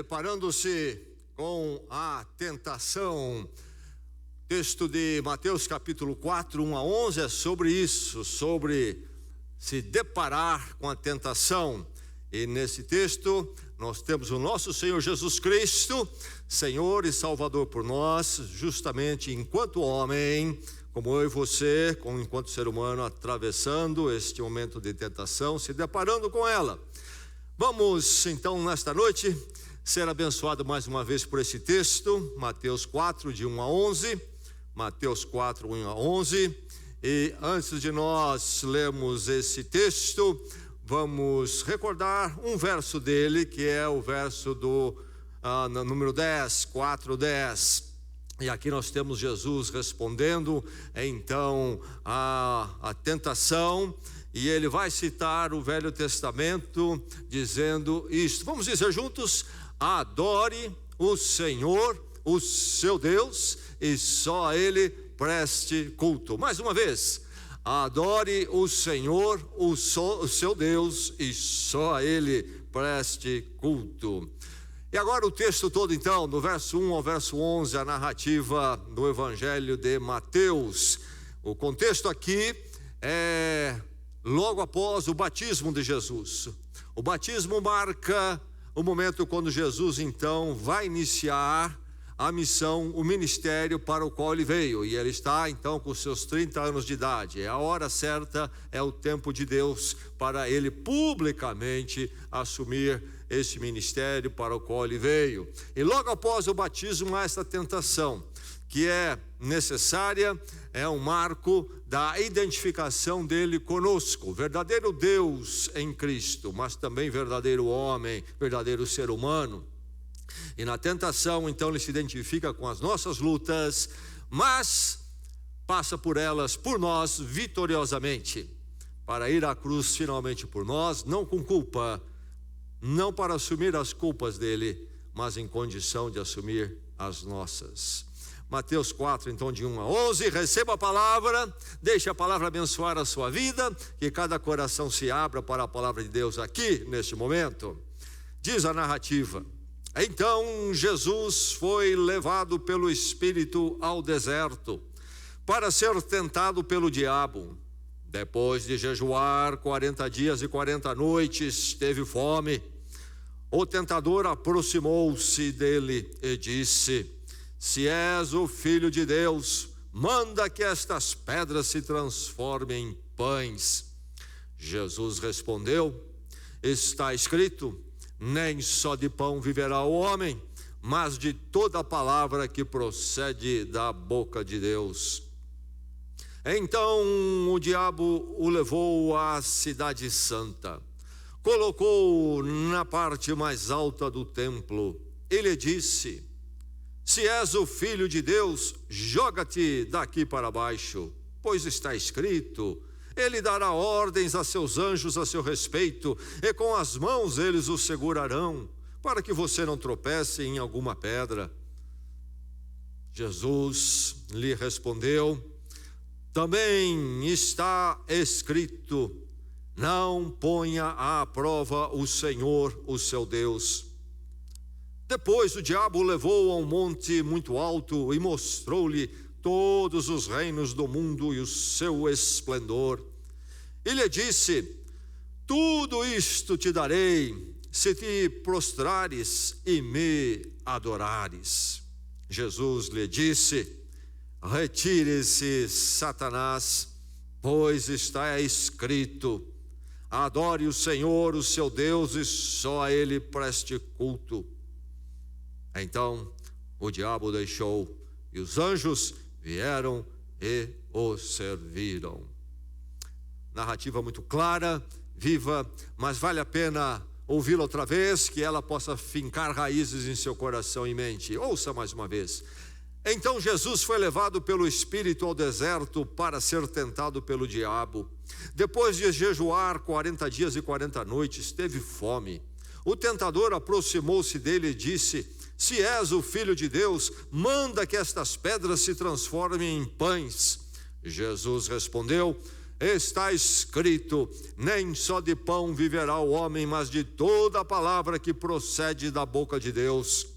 deparando-se com a tentação. Texto de Mateus capítulo 4, 1 a 11 é sobre isso, sobre se deparar com a tentação. E nesse texto nós temos o nosso Senhor Jesus Cristo, Senhor e Salvador por nós, justamente enquanto homem, como eu e você, enquanto ser humano, atravessando este momento de tentação, se deparando com ela. Vamos então nesta noite ser abençoado mais uma vez por esse texto, Mateus 4, de 1 a 11, Mateus 4, 1 a 11, e antes de nós lermos esse texto, vamos recordar um verso dele, que é o verso do número 10, 4, 10. E aqui nós temos Jesus respondendo, então, a tentação, e ele vai citar o Velho Testamento, dizendo isto. Vamos dizer juntos: adore o Senhor, o seu Deus, e só a Ele preste culto. Mais uma vez, adore o Senhor, o seu Deus, e só a Ele preste culto. E agora o texto todo então, do verso 1 ao verso 11, a narrativa do Evangelho de Mateus. O contexto aqui é logo após o batismo de Jesus. O batismo marca o momento quando Jesus então vai iniciar a missão, o ministério para o qual ele veio. E ele está então com seus 30 anos de idade. É a hora certa, é o tempo de Deus para ele publicamente assumir esse ministério para o qual ele veio. E logo após o batismo há esta tentação, que é necessária, é um marco da identificação dele conosco, verdadeiro Deus em Cristo, mas também verdadeiro homem, verdadeiro ser humano. E na tentação, então, ele se identifica com as nossas lutas, mas passa por elas, por nós, vitoriosamente, para ir à cruz finalmente por nós, não com culpa, não para assumir as culpas dele, mas em condição de assumir as nossas. Mateus 4, então, de 1 a 11, receba a palavra, deixe a palavra abençoar a sua vida, que cada coração se abra para a palavra de Deus aqui, neste momento. Diz a narrativa: então Jesus foi levado pelo Espírito ao deserto, para ser tentado pelo diabo. Depois de jejuar 40 dias e 40 noites, teve fome. O tentador aproximou-se dele e disse: se és o Filho de Deus, manda que estas pedras se transformem em pães. Jesus respondeu: está escrito, nem só de pão viverá o homem, mas de toda palavra que procede da boca de Deus. Então o diabo o levou à cidade santa, colocou-o na parte mais alta do templo e lhe disse: se és o Filho de Deus, joga-te daqui para baixo, pois está escrito, ele dará ordens a seus anjos a seu respeito, e com as mãos eles o segurarão, para que você não tropece em alguma pedra. Jesus lhe respondeu: também está escrito, não ponha à prova o Senhor, o seu Deus. Depois o diabo o levou a um monte muito alto e mostrou-lhe todos os reinos do mundo e o seu esplendor. E lhe disse: tudo isto te darei, se te prostrares e me adorares. Jesus lhe disse: retire-se, Satanás, pois está escrito, adore o Senhor, o seu Deus, e só a Ele preste culto. Então o diabo deixou, e os anjos vieram e o serviram. Narrativa muito clara, viva, mas vale a pena ouvi-la outra vez, que ela possa fincar raízes em seu coração e mente. Ouça mais uma vez. Então Jesus foi levado pelo Espírito ao deserto para ser tentado pelo diabo. Depois de jejuar 40 dias e 40 noites, teve fome. O tentador aproximou-se dele e disse: se és o Filho de Deus, manda que estas pedras se transformem em pães. Jesus respondeu: está escrito: nem só de pão viverá o homem, mas de toda a palavra que procede da boca de Deus.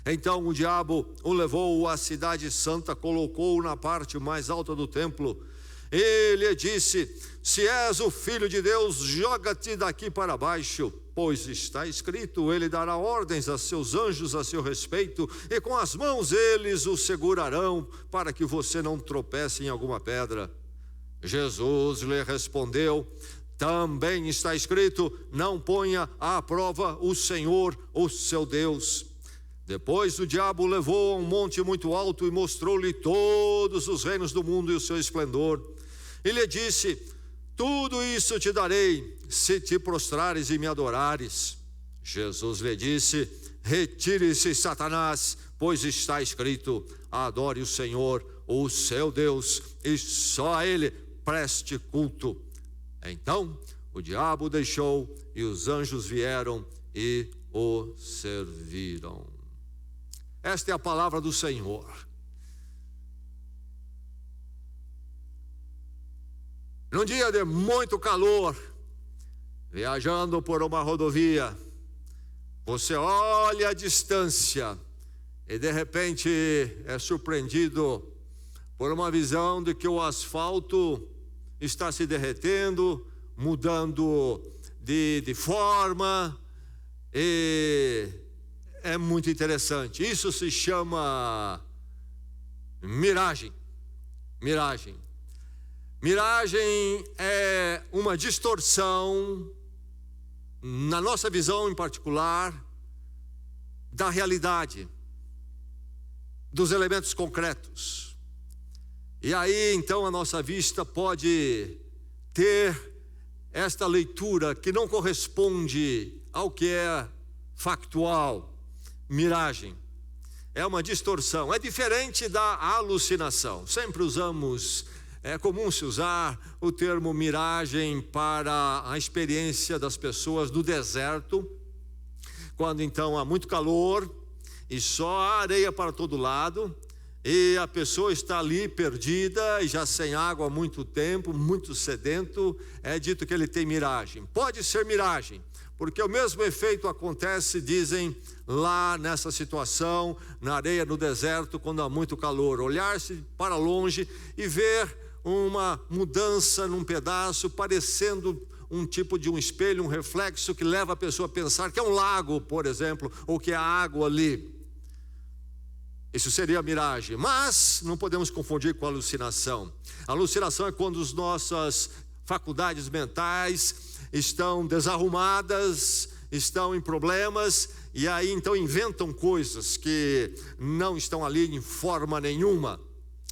Então o diabo o levou à cidade santa, colocou-o na parte mais alta do templo. Ele disse: se és o filho de Deus, joga-te daqui para baixo, pois está escrito: ele dará ordens a seus anjos a seu respeito, e com as mãos eles o segurarão, para que você não tropece em alguma pedra. Jesus lhe respondeu: também está escrito: não ponha à prova o Senhor, o seu Deus. Depois o diabo o levou a um monte muito alto e mostrou-lhe todos os reinos do mundo e o seu esplendor. E lhe disse: tudo isso te darei, se te prostrares e me adorares. Jesus lhe disse: retire-se, Satanás, pois está escrito: adore o Senhor, o seu Deus, e só a ele preste culto. Então o diabo o deixou, e os anjos vieram e o serviram. Esta é a palavra do Senhor. Num dia de muito calor, viajando por uma rodovia, você olha a distância e de repente é surpreendido por uma visão de que o asfalto está se derretendo, mudando de forma, e é muito interessante. Isso se chama miragem. Miragem é uma distorção, na nossa visão em particular, da realidade, dos elementos concretos. E aí então a nossa vista pode ter esta leitura que não corresponde ao que é factual. Miragem é uma distorção, é diferente da alucinação. Sempre usamos, é comum se usar o termo miragem para a experiência das pessoas no deserto, quando então há muito calor e só há areia para todo lado, e a pessoa está ali perdida e já sem água há muito tempo, muito sedento. É dito que ele tem miragem. Pode ser miragem, porque o mesmo efeito acontece, dizem, lá nessa situação, na areia, no deserto, quando há muito calor. Olhar-se para longe e ver uma mudança num pedaço, parecendo um tipo de um espelho, um reflexo que leva a pessoa a pensar que é um lago, por exemplo, ou que há água ali. Isso seria a miragem, mas não podemos confundir com a alucinação. A alucinação é quando as nossas faculdades mentais estão desarrumadas, estão em problemas, e aí então inventam coisas que não estão ali em forma nenhuma.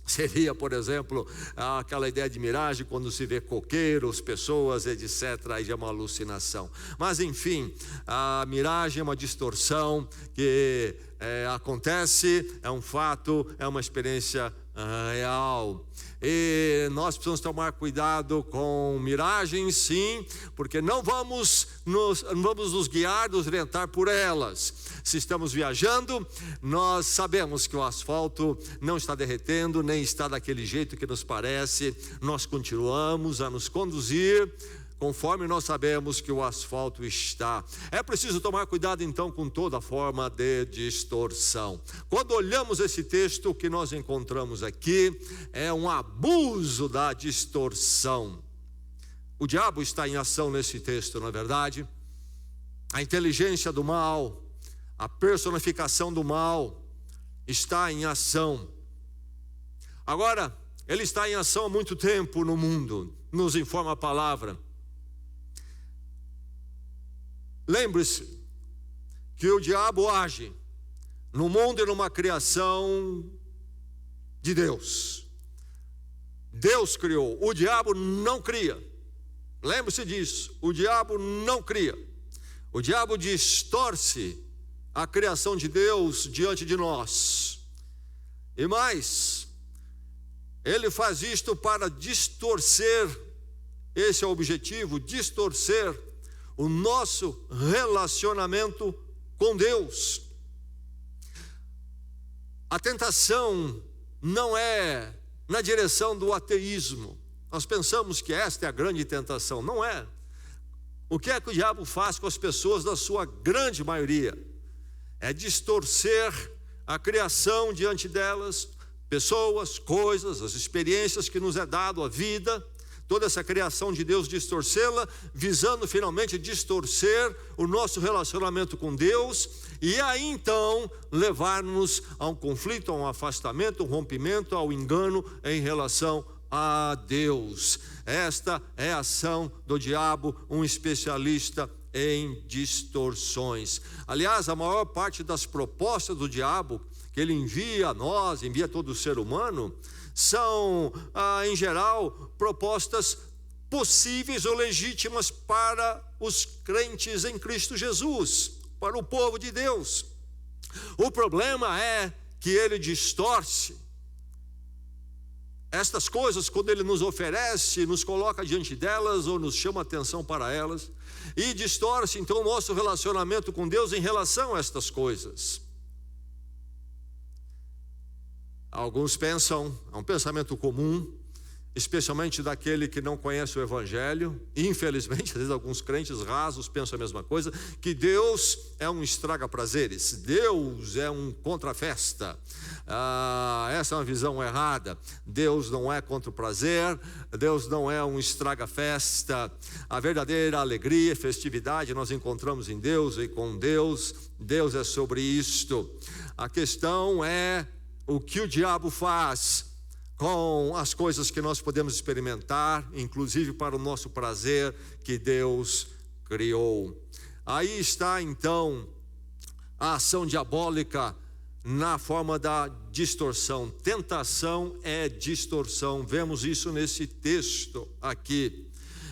Seria, por exemplo, aquela ideia de miragem quando se vê coqueiros, pessoas, etc. Aí é uma alucinação. Mas enfim, a miragem é uma distorção que acontece, é um fato, é uma experiência real. E nós precisamos tomar cuidado com miragens, sim, porque não vamos nos guiar, nos orientar por elas. Se estamos viajando, nós sabemos que o asfalto não está derretendo, nem está daquele jeito que nos parece. Nós continuamos a nos conduzir conforme nós sabemos que o asfalto está. É preciso tomar cuidado então com toda forma de distorção. Quando olhamos esse texto, o que nós encontramos aqui é um abuso da distorção. O diabo está em ação nesse texto, não é verdade? A inteligência do mal, a personificação do mal está em ação. Agora, ele está em ação há muito tempo no mundo, nos informa a palavra. Lembre-se que o diabo age no mundo e numa criação de Deus. Deus criou, o diabo não cria. Lembre-se disso, o diabo não cria. O diabo distorce a criação de Deus diante de nós. E mais, ele faz isto para distorcer, esse é o objetivo, distorcer o nosso relacionamento com Deus. A tentação não é na direção do ateísmo. Nós pensamos que esta é a grande tentação. Não é. O que é que o diabo faz com as pessoas, da sua grande maioria? É distorcer a criação diante delas, pessoas, coisas, as experiências que nos é dado, a vida, toda essa criação de Deus, distorcê-la, visando finalmente distorcer o nosso relacionamento com Deus, e aí então levar-nos a um conflito, a um afastamento, um rompimento, ao engano em relação a Deus. Esta é a ação do diabo, um especialista em distorções. Aliás, a maior parte das propostas do diabo que ele envia a nós, envia a todo ser humano, são, em geral, propostas possíveis ou legítimas para os crentes em Cristo Jesus, para o povo de Deus. O problema é que ele distorce estas coisas quando ele nos oferece, nos coloca diante delas ou nos chama atenção para elas, e distorce então o nosso relacionamento com Deus em relação a estas coisas. Alguns pensam, é um pensamento comum, especialmente daquele que não conhece o Evangelho, e infelizmente, às vezes alguns crentes rasos pensam a mesma coisa, que Deus é um estraga-prazeres, Deus é um contra-festa. Essa é uma visão errada. Deus não é contra o prazer, Deus não é um estraga-festa. A verdadeira alegria e festividade nós encontramos em Deus e com Deus. Deus é sobre isto. A questão é o que o diabo faz com as coisas que nós podemos experimentar, inclusive para o nosso prazer, que Deus criou. Aí está então a ação diabólica na forma da distorção. Tentação é distorção, vemos isso nesse texto aqui.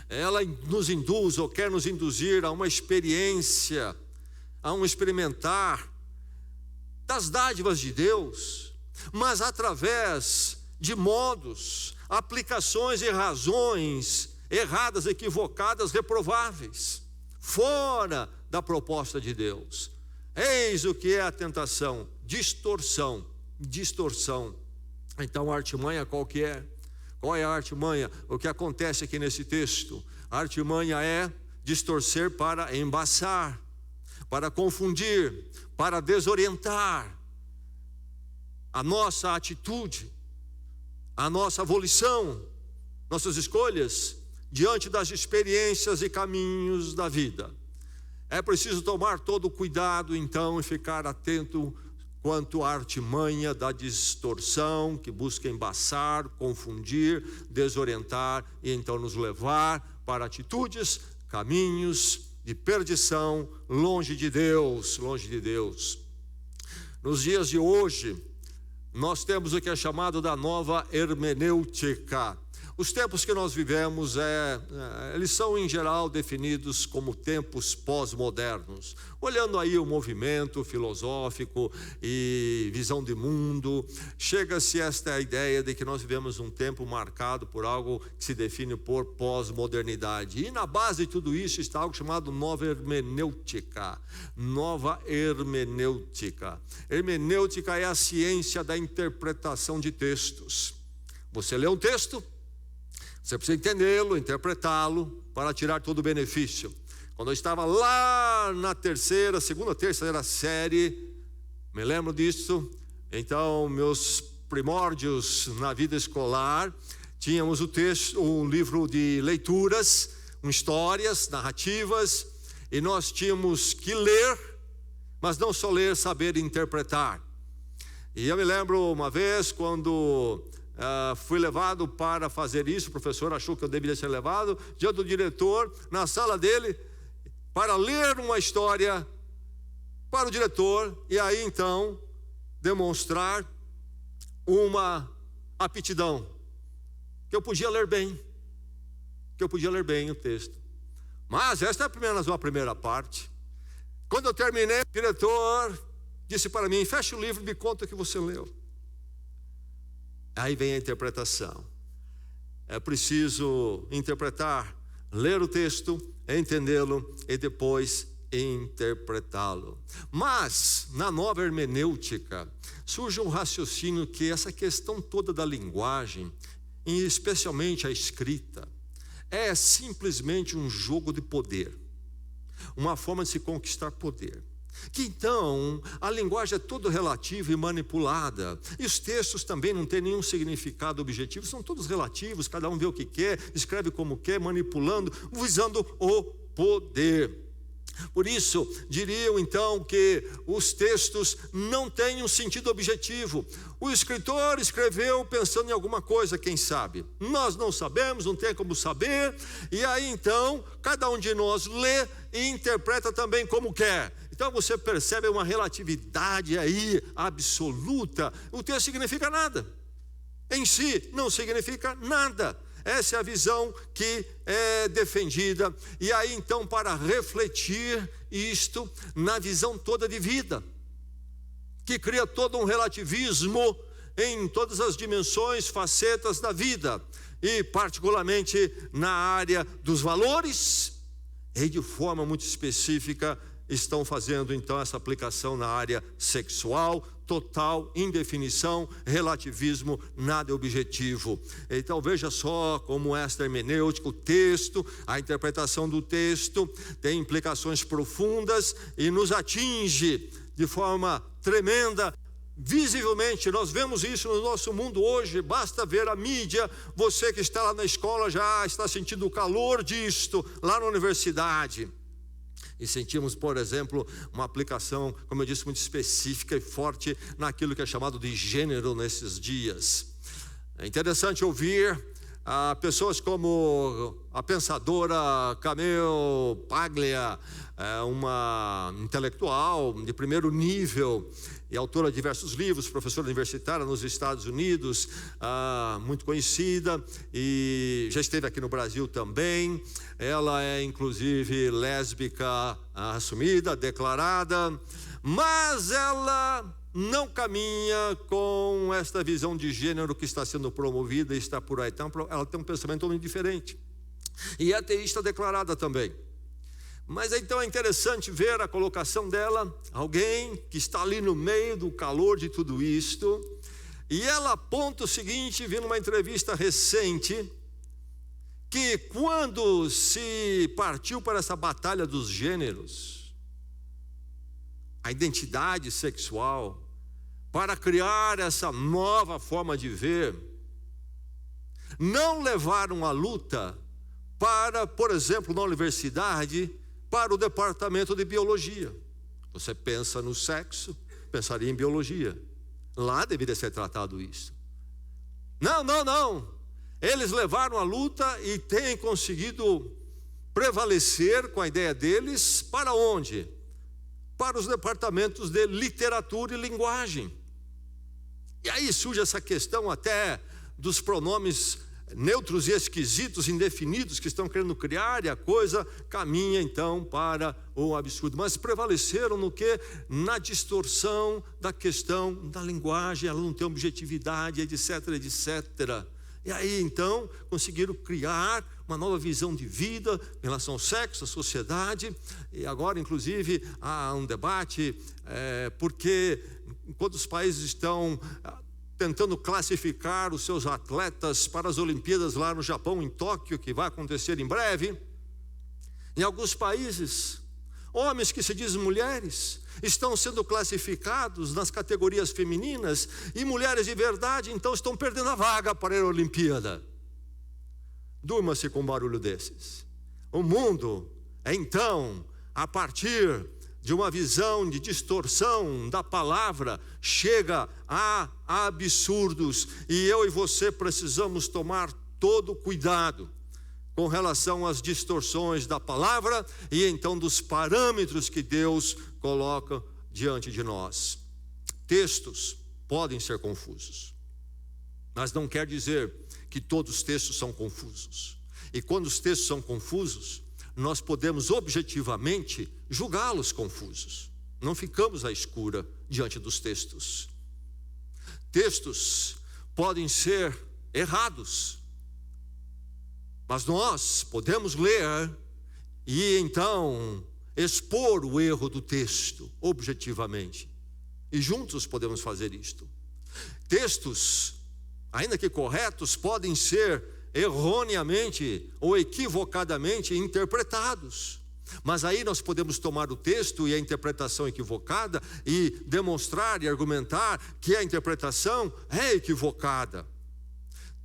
Ela nos induz ou quer nos induzir a uma experiência, a um experimentar das dádivas de Deus, mas através de modos, aplicações e razões erradas, equivocadas, reprováveis, fora da proposta de Deus. Eis o que é a tentação: distorção. Então a artimanha qual que é? Qual é a artimanha? O que acontece aqui nesse texto? A artimanha é distorcer para embaçar, para confundir, para desorientar a nossa atitude, a nossa volição, nossas escolhas diante das experiências e caminhos da vida. É preciso tomar todo o cuidado então e ficar atento quanto à artimanha da distorção que busca embaçar, confundir, desorientar e então nos levar para atitudes, caminhos de perdição, longe de Deus, longe de Deus. Nos dias de hoje, nós temos o que é chamado da nova hermenêutica. Os tempos que nós vivemos, eles são em geral definidos como tempos pós-modernos. Olhando aí o movimento filosófico e visão de mundo, chega-se a esta ideia de que nós vivemos um tempo marcado por algo que se define por pós-modernidade. E na base de tudo isso está algo chamado nova hermenêutica. Nova hermenêutica. Hermenêutica é a ciência da interpretação de textos. Você lê um texto, você precisa entendê-lo, interpretá-lo, para tirar todo o benefício. Quando eu estava lá na segunda, terceira série, me lembro disso, então meus primórdios na vida escolar, tínhamos um livro de leituras, histórias, narrativas, e nós tínhamos que ler, mas não só ler, saber interpretar. E eu me lembro uma vez quando fui levado para fazer isso, o professor achou que eu deveria ser levado diante do diretor, na sala dele, para ler uma história para o diretor, e aí então demonstrar uma aptidão, que eu podia ler bem o texto. Mas esta é apenas uma primeira parte. Quando eu terminei, o diretor disse para mim: fecha o livro e me conta o que você leu. Aí vem a interpretação. É preciso interpretar, ler o texto, entendê-lo e depois interpretá-lo. Mas, na nova hermenêutica, surge um raciocínio que essa questão toda da linguagem e especialmente a escrita, é simplesmente um jogo de poder, uma forma de se conquistar poder. Que então a linguagem é toda relativa e manipulada, e os textos também não têm nenhum significado objetivo, são todos relativos, cada um vê o que quer, escreve como quer, manipulando, visando o poder. Por isso, diriam então que os textos não têm um sentido objetivo. O escritor escreveu pensando em alguma coisa, quem sabe? Nós não sabemos, não tem como saber, e aí então, cada um de nós lê e interpreta também como quer. Então você percebe uma relatividade aí absoluta. O texto significa nada, em si não significa nada. Essa é a visão que é defendida. E aí então, para refletir isto na visão toda de vida, que cria todo um relativismo em todas as dimensões, facetas da vida, e particularmente na área dos valores, e de forma muito específica estão fazendo então essa aplicação na área sexual, total, indefinição, relativismo, nada objetivo. Então veja só como esta hermenêutica, o texto, a interpretação do texto tem implicações profundas e nos atinge de forma tremenda. Visivelmente, nós vemos isso no nosso mundo hoje, basta ver a mídia. Você que está lá na escola já está sentindo o calor disto, lá na universidade. E sentimos, por exemplo, uma aplicação, como eu disse, muito específica e forte naquilo que é chamado de gênero nesses dias. É interessante ouvir pessoas como a pensadora Camille Paglia, uma intelectual de primeiro nível e autora de diversos livros, professora universitária nos Estados Unidos, muito conhecida, e já esteve aqui no Brasil também. Ela é inclusive lésbica assumida, declarada, mas ela não caminha com esta visão de gênero que está sendo promovida e está por aí. Então, ela tem um pensamento totalmente diferente. E é ateísta declarada também. Mas então é interessante ver a colocação dela, alguém que está ali no meio do calor de tudo isto, e ela aponta o seguinte, vi numa entrevista recente, que quando se partiu para essa batalha dos gêneros, a identidade sexual, para criar essa nova forma de ver, não levaram a luta para, por exemplo, na universidade, para o departamento de biologia. Você pensa no sexo, pensaria em biologia. Lá deveria ser tratado isso. Não. Eles levaram a luta e têm conseguido prevalecer com a ideia deles para onde? Para os departamentos de literatura e linguagem. E aí surge essa questão até dos pronomes neutros e esquisitos, indefinidos, que estão querendo criar, e a coisa caminha então para o absurdo. Mas prevaleceram no quê? Na distorção da questão da linguagem, ela não tem objetividade, etc, etc. E aí então conseguiram criar uma nova visão de vida em relação ao sexo, à sociedade. E agora inclusive há um debate, porque enquanto os países estão tentando classificar os seus atletas para as Olimpíadas lá no Japão, em Tóquio, que vai acontecer em breve, em alguns países, homens que se dizem mulheres estão sendo classificados nas categorias femininas, e mulheres de verdade então estão perdendo a vaga para a Olimpíada. Durma-se com um barulho desses. O mundo então, a partir de uma visão de distorção da palavra, chega a absurdos, e eu e você precisamos tomar todo cuidado com relação às distorções da palavra e então dos parâmetros que Deus coloca diante de nós. Textos podem ser confusos, mas não quer dizer que todos os textos são confusos. E quando os textos são confusos, nós podemos objetivamente julgá-los confusos. Não ficamos à escura diante dos textos. Textos podem ser errados, mas nós podemos ler e então expor o erro do texto objetivamente. E juntos podemos fazer isto. Textos ainda que corretos, podem ser erroneamente ou equivocadamente interpretados. Mas aí nós podemos tomar o texto e a interpretação equivocada e demonstrar e argumentar que a interpretação é equivocada.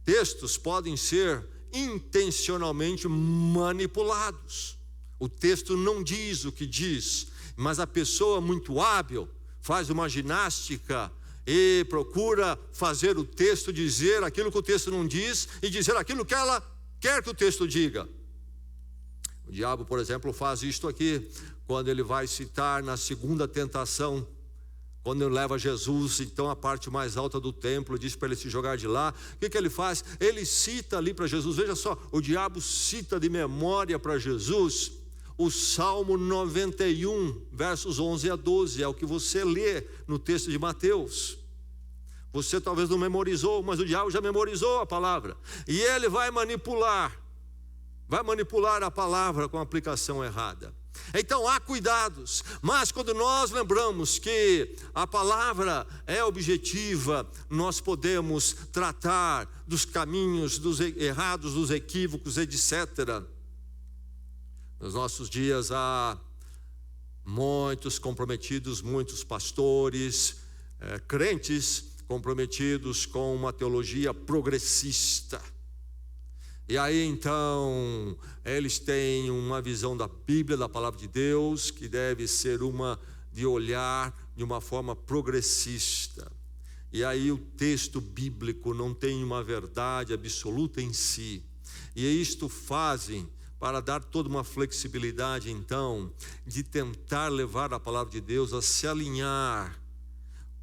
Textos podem ser intencionalmente manipulados. O texto não diz o que diz, mas a pessoa muito hábil faz uma ginástica e procura fazer o texto dizer aquilo que o texto não diz e dizer aquilo que ela quer que o texto diga. O diabo, por exemplo, faz isto aqui, quando ele vai citar na segunda tentação, quando ele leva Jesus, então, a parte mais alta do templo, diz para ele se jogar de lá. O que ele faz? Ele cita ali para Jesus, veja só, o diabo cita de memória para Jesus o Salmo 91, versos 11 a 12, é o que você lê no texto de Mateus. Você talvez não memorizou, mas o diabo já memorizou a palavra, e ele vai manipular a palavra com a aplicação errada. Então há cuidados, mas quando nós lembramos que a palavra é objetiva, nós podemos tratar dos caminhos dos errados, dos equívocos, etc. Nos nossos dias há muitos comprometidos, muitos pastores, crentes comprometidos com uma teologia progressista. E aí então, eles têm uma visão da Bíblia, da palavra de Deus, que deve ser uma de olhar de uma forma progressista. E aí o texto bíblico não tem uma verdade absoluta em si. E isto fazem para dar toda uma flexibilidade então, de tentar levar a palavra de Deus a se alinhar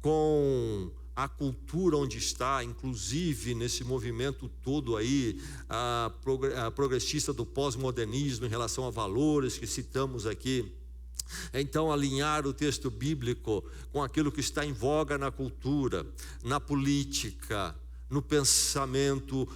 com a cultura onde está, inclusive nesse movimento todo aí, a progressista do pós-modernismo em relação a valores que citamos aqui. Então, alinhar o texto bíblico com aquilo que está em voga na cultura, na política, no pensamento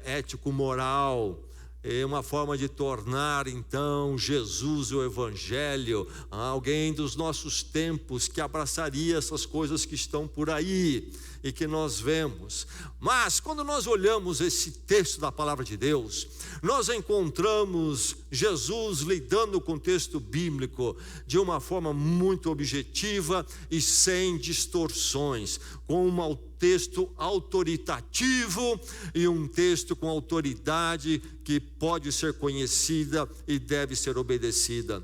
ético-moral. É uma forma de tornar então Jesus e o Evangelho alguém dos nossos tempos que abraçaria essas coisas que estão por aí e que nós vemos. Mas quando nós olhamos esse texto da palavra de Deus, nós encontramos Jesus lidando com o texto bíblico de uma forma muito objetiva e sem distorções, com um texto autoritativo e um texto com autoridade que pode ser conhecida e deve ser obedecida.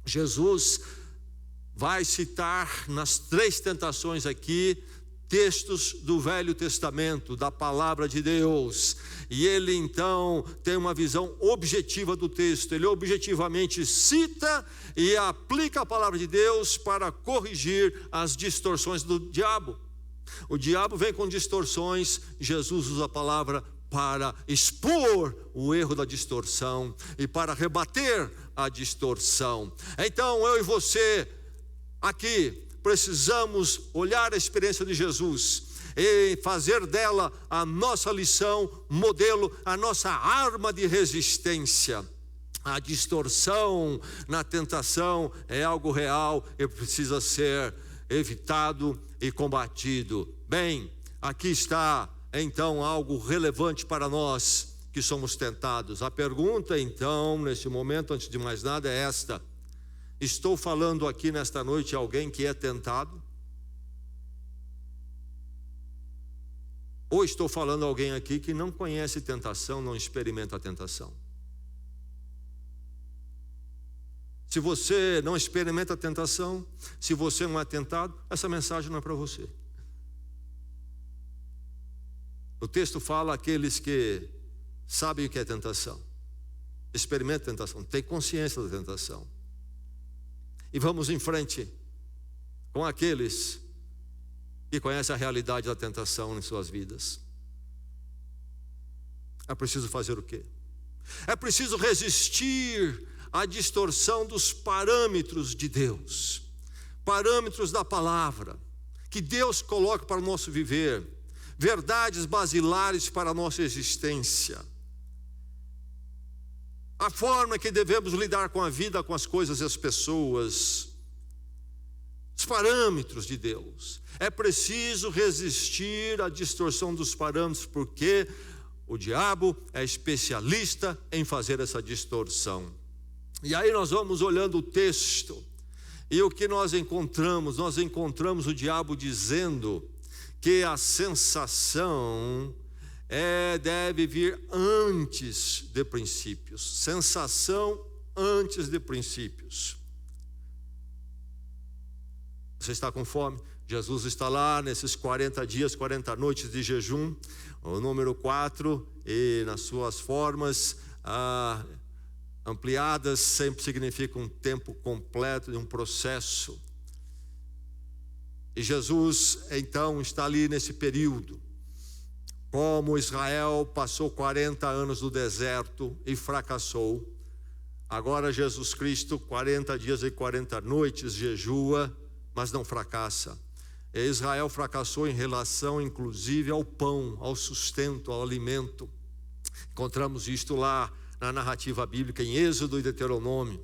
Jesus vai citar nas 3 tentações aqui textos do Velho Testamento, da palavra de Deus, e ele então tem uma visão objetiva do texto. Ele objetivamente cita e aplica a palavra de Deus para corrigir as distorções do diabo. O diabo vem com distorções, Jesus usa a palavra para expor o erro da distorção e para rebater a distorção. Então eu e você aqui precisamos olhar a experiência de Jesus e fazer dela a nossa lição, modelo, a nossa arma de resistência. A distorção na tentação é algo real e precisa ser evitado e combatido. Bem, aqui está então algo relevante para nós que somos tentados. A pergunta então, nesse momento, antes de mais nada, é esta: estou falando aqui nesta noite a alguém que é tentado? Ou estou falando a alguém aqui que não conhece tentação, não experimenta a tentação? Se você não experimenta a tentação, se você não é tentado, essa mensagem não é para você. O texto fala aqueles que sabem o que é tentação, experimentam a tentação, têm consciência da tentação. E vamos em frente com aqueles que conhecem a realidade da tentação em suas vidas. É preciso fazer o quê? É preciso resistir à distorção dos parâmetros de Deus, parâmetros da palavra, que Deus coloca para o nosso viver, verdades basilares para a nossa existência. A forma que devemos lidar com a vida, com as coisas e as pessoas. os parâmetros de Deus. É preciso resistir à distorção dos parâmetros, porque o diabo é especialista em fazer essa distorção. E aí nós vamos olhando o texto, e o que nós encontramos? Nós encontramos o diabo dizendo que a sensação deve vir antes de princípios. Sensação antes de princípios. Você está com fome? Jesus está lá nesses 40 dias, 40 noites de jejum, o número 4, e nas suas formas ampliadas sempre significa um tempo completo de um processo. E Jesus então está ali nesse período. Como Israel passou 40 anos no deserto e fracassou, agora Jesus Cristo 40 dias e 40 noites jejua, mas não fracassa. E Israel fracassou em relação inclusive ao pão, ao sustento, ao alimento. Encontramos isto lá na narrativa bíblica em Êxodo e Deuteronômio.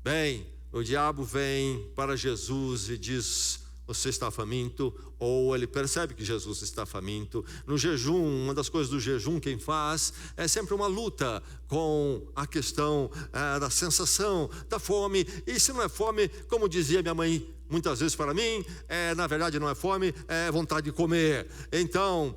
Bem, o diabo vem para Jesus e diz: você está faminto? Ou ele percebe que Jesus está faminto. No jejum, uma das coisas do jejum, quem faz, é sempre uma luta com a questão da sensação, da fome. E se não é fome, como dizia minha mãe muitas vezes para mim, na verdade não é fome, é vontade de comer. Então,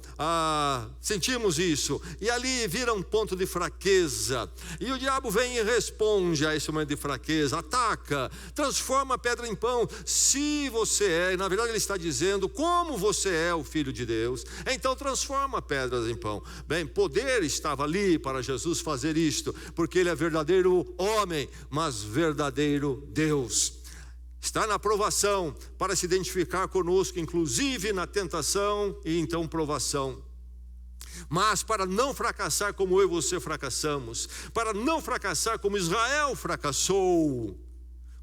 sentimos isso, e ali vira um ponto de fraqueza, e o diabo vem e responde a esse momento de fraqueza, ataca, transforma a pedra em pão. Se você na verdade ele está dizendo, como você é o Filho de Deus, então transforma pedras em pão. Bem, poder estava ali para Jesus fazer isto, porque ele é verdadeiro homem, mas verdadeiro Deus. Está na provação para se identificar conosco, inclusive na tentação e então provação. Mas para não fracassar como eu e você fracassamos, para não fracassar como Israel fracassou,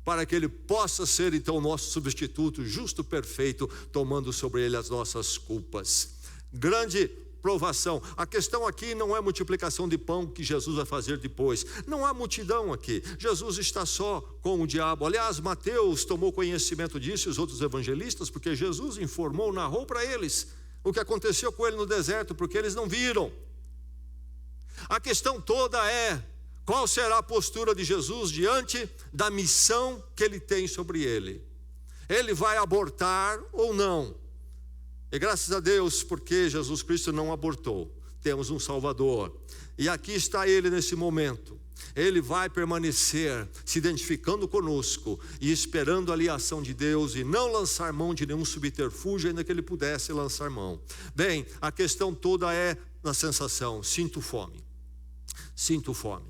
para que ele possa ser então nosso substituto, justo, perfeito, tomando sobre ele as nossas culpas. Grande provação. A questão aqui não é multiplicação de pão que Jesus vai fazer depois. Não há multidão aqui. Jesus está só com o diabo. Aliás, Mateus tomou conhecimento disso e os outros evangelistas, porque Jesus informou, narrou para eles o que aconteceu com ele no deserto, porque eles não viram. A questão toda é: qual será a postura de Jesus diante da missão que ele tem sobre ele? Ele vai abortar ou não? E graças a Deus, porque Jesus Cristo não abortou. Temos um Salvador. E aqui está ele nesse momento. Ele vai permanecer se identificando conosco e esperando ali a ação de Deus, e não lançar mão de nenhum subterfúgio, ainda que ele pudesse lançar mão. Bem, a questão toda é na sensação: sinto fome. Sinto fome.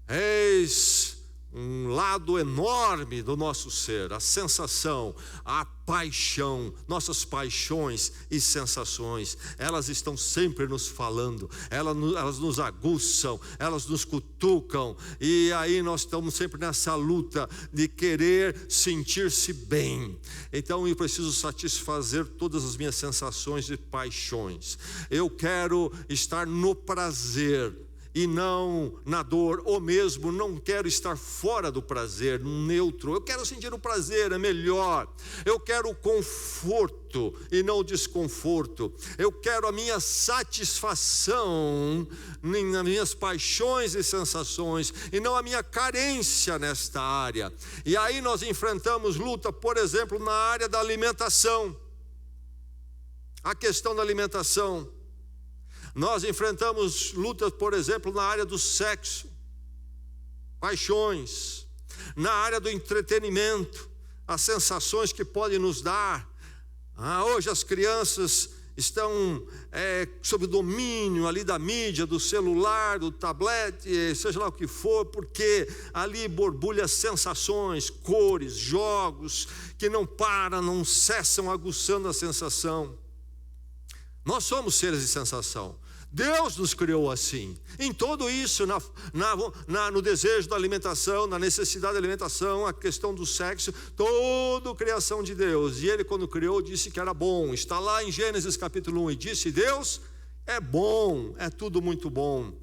Eis um lado enorme do nosso ser, a sensação, a paixão, nossas paixões e sensações, elas estão sempre nos falando, elas nos aguçam, elas nos cutucam, e aí nós estamos sempre nessa luta de querer sentir-se bem. Então eu preciso satisfazer todas as minhas sensações e paixões. Eu quero estar no prazer e não na dor, ou mesmo não quero estar fora do prazer, neutro. Eu quero sentir o prazer, é melhor. Eu quero o conforto e não o desconforto. Eu quero a minha satisfação nas minhas paixões e sensações, e não a minha carência nesta área. E aí nós enfrentamos luta, por exemplo, na área da alimentação. A questão da alimentação. Nós enfrentamos lutas, por exemplo, na área do sexo, paixões, na área do entretenimento, as sensações que podem nos dar. Hoje as crianças estão sob o domínio ali da mídia, do celular, do tablet, seja lá o que for, porque ali borbulha sensações, cores, jogos, que não param, não cessam aguçando a sensação. Nós somos seres de sensação. Deus nos criou assim. Em tudo isso, no desejo da alimentação, na necessidade da alimentação, a questão do sexo, toda a criação de Deus. E ele, quando criou, disse que era bom. Está lá em Gênesis capítulo 1. E disse: Deus é bom, é tudo muito bom.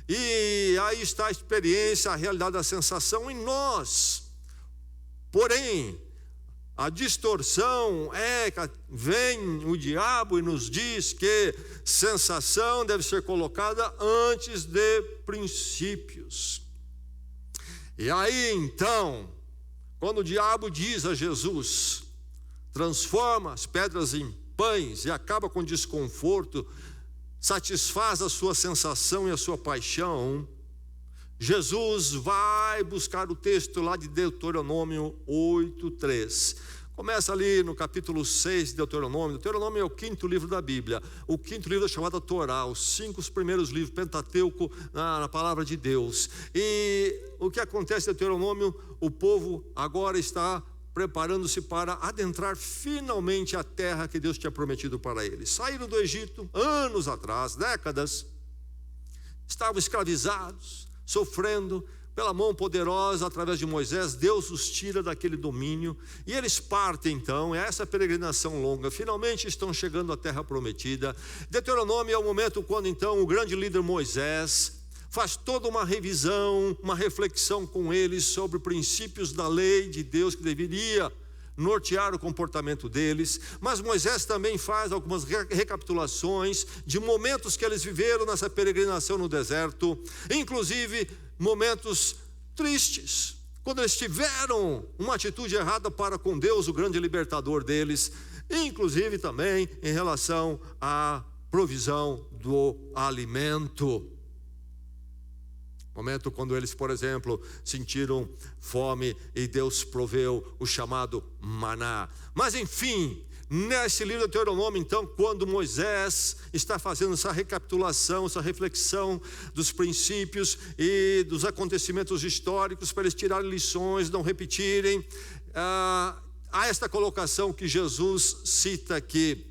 E aí está a experiência, a realidade da sensação em nós. Porém, A distorção é que vem o diabo e nos diz que sensação deve ser colocada antes de princípios. E aí então, quando o diabo diz a Jesus, transforma as pedras em pães e acaba com desconforto, satisfaz a sua sensação e a sua paixão, Jesus vai buscar o texto lá de Deuteronômio 8:3. Começa ali no capítulo 6 de Deuteronômio. Deuteronômio é o 5º livro da Bíblia. O 5º livro é chamado Torá, os 5 primeiros livros, Pentateuco, na palavra de Deus. E o que acontece em Deuteronômio? O povo agora está preparando-se para adentrar finalmente a terra que Deus tinha prometido para eles. Saíram do Egito anos atrás, décadas, estavam escravizados, sofrendo pela mão poderosa através de Moisés. Deus os tira daquele domínio e eles partem então, essa peregrinação longa, finalmente estão chegando à terra prometida. Deuteronômio é o momento quando então o grande líder Moisés faz toda uma revisão, uma reflexão com eles sobre princípios da lei de Deus que deveria nortear o comportamento deles. Mas Moisés também faz algumas recapitulações de momentos que eles viveram nessa peregrinação no deserto, inclusive momentos tristes, quando eles tiveram uma atitude errada para com Deus, o grande libertador deles, inclusive também em relação à provisão do alimento. Momento quando eles, por exemplo, sentiram fome e Deus proveu o chamado maná. Mas enfim, nesse livro do Deuteronômio, então, quando Moisés está fazendo essa recapitulação, essa reflexão dos princípios e dos acontecimentos históricos, para eles tirarem lições, não repetirem, há esta colocação que Jesus cita aqui: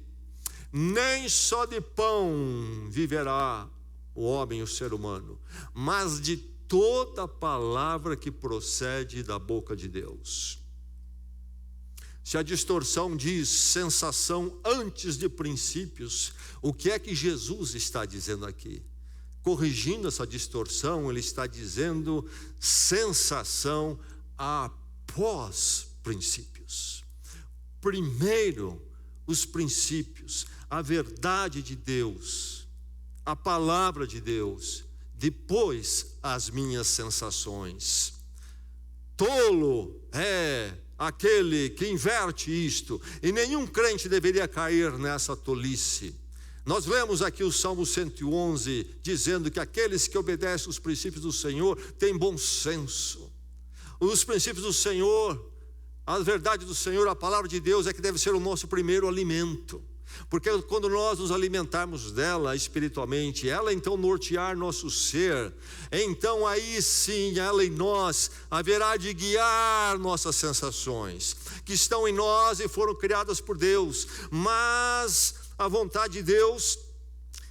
nem só de pão viverá o homem, o ser humano, mas de toda palavra que procede da boca de Deus. Se a distorção diz sensação antes de princípios, o que é que Jesus está dizendo aqui? Corrigindo essa distorção, ele está dizendo sensação após princípios. Primeiro, os princípios, a verdade de Deus, a palavra de Deus, depois as minhas sensações. Tolo é aquele que inverte isto, e nenhum crente deveria cair nessa tolice. Nós lemos aqui o Salmo 111, dizendo que aqueles que obedecem os princípios do Senhor têm bom senso. Os princípios do Senhor, a verdade do Senhor, a palavra de Deus é que deve ser o nosso primeiro alimento. Porque quando nós nos alimentarmos dela espiritualmente, ela então nortear nosso ser, então aí sim ela em nós haverá de guiar nossas sensações, que estão em nós e foram criadas por Deus. Mas a vontade de Deus,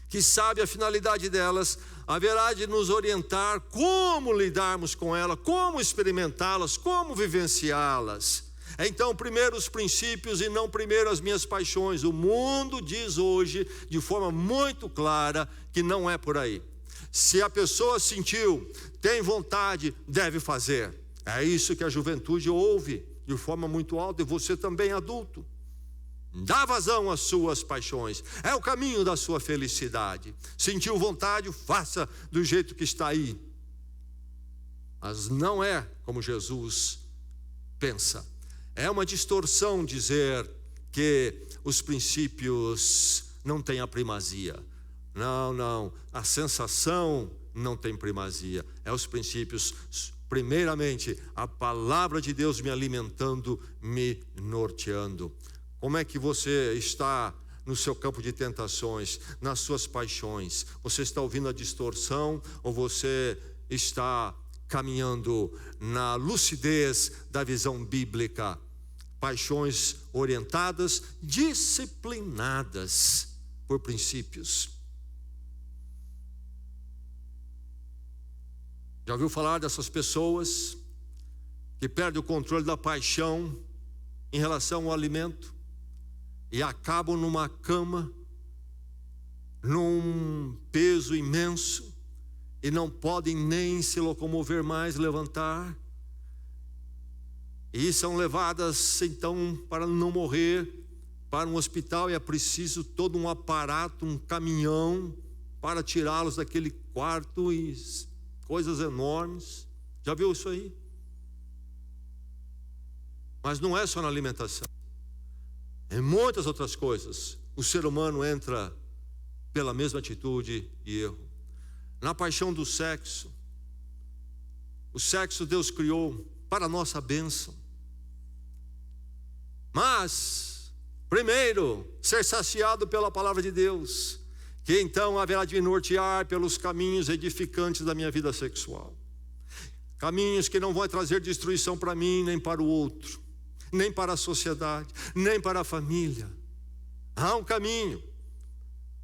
que sabe a finalidade delas, haverá de nos orientar como lidarmos com ela, como experimentá-las, como vivenciá-las. Então, primeiro os princípios e não primeiro as minhas paixões. O mundo diz hoje, de forma muito clara, que não é por aí. Se a pessoa sentiu, tem vontade, deve fazer. É isso que a juventude ouve de forma muito alta, e você também, adulto. Dá vazão às suas paixões, é o caminho da sua felicidade. Sentiu vontade, faça do jeito que está aí. Mas não é como Jesus pensa. É uma distorção dizer que os princípios não têm a primazia. Não, a sensação não tem primazia. É os princípios, primeiramente, a palavra de Deus me alimentando, me norteando. Como é que você está no seu campo de tentações, nas suas paixões? Você está ouvindo a distorção ou você está caminhando na lucidez da visão bíblica? Paixões orientadas, disciplinadas por princípios. Já ouviu falar dessas pessoas que perdem o controle da paixão em relação ao alimento e acabam numa cama, num peso imenso, e não podem nem se locomover mais, levantar? e são levadas então para não morrer para um hospital, e é preciso todo um aparato, um caminhão para tirá-los daquele quarto, e coisas enormes. Já viu isso aí? Mas não é só na alimentação, em muitas outras coisas o ser humano entra pela mesma atitude e erro. Na paixão do sexo, o sexo Deus criou para a nossa bênção, mas primeiro ser saciado pela palavra de Deus, que então haverá de me nortear pelos caminhos edificantes da minha vida sexual, caminhos que não vão trazer destruição para mim nem para o outro, nem para a sociedade, nem para a família. Há um caminho.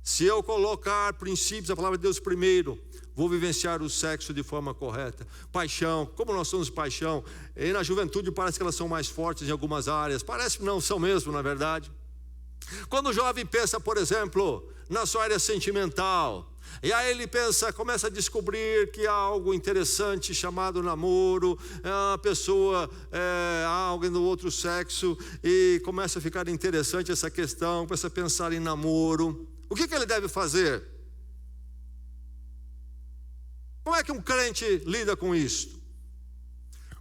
Se eu colocar princípios da palavra de Deus primeiro, vou vivenciar o sexo de forma correta. Paixão, como nós somos paixão, e na juventude parece que elas são mais fortes em algumas áreas, parece que não são mesmo, na verdade. Quando o jovem pensa, por exemplo, na sua área sentimental, e aí ele começa a descobrir que há algo interessante chamado namoro, a pessoa há alguém do outro sexo, e começa a ficar interessante essa questão, começa a pensar em namoro. O que ele deve fazer? Como é que um crente lida com isto?